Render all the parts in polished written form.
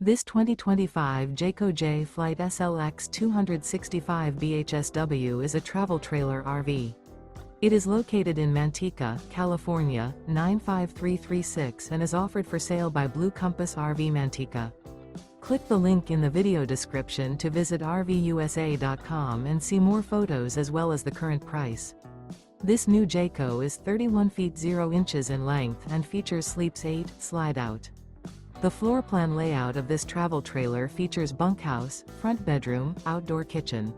This 2025 Jayco Jay Flight SLX 265 BHSW is a travel trailer RV. It is located in Manteca, California, 95336 and is offered for sale by Blue Compass RV Manteca. Click the link in the video description to visit RVUSA.com and see more photos as well as the current price. This new Jayco is 31 feet 0 inches in length and features Sleeps 8 Slideout. The floor plan layout of this travel trailer features bunkhouse, front bedroom, outdoor kitchen.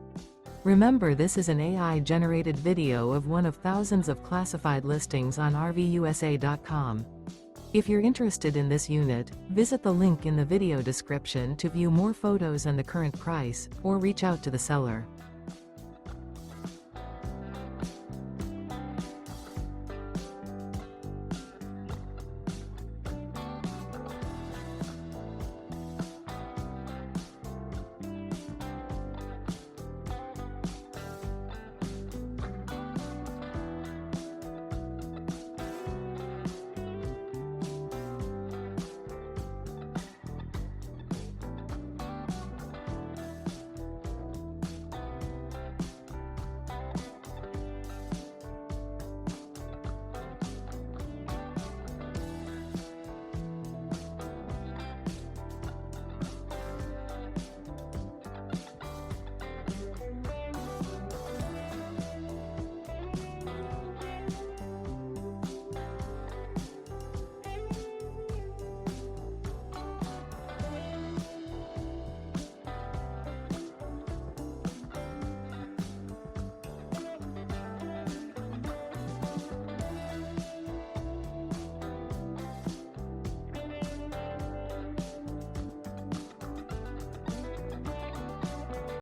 Remember, this is an AI-generated video of one of thousands of classified listings on RVUSA.com. If you're interested in this unit, visit the link in the video description to view more photos and the current price, or reach out to the seller.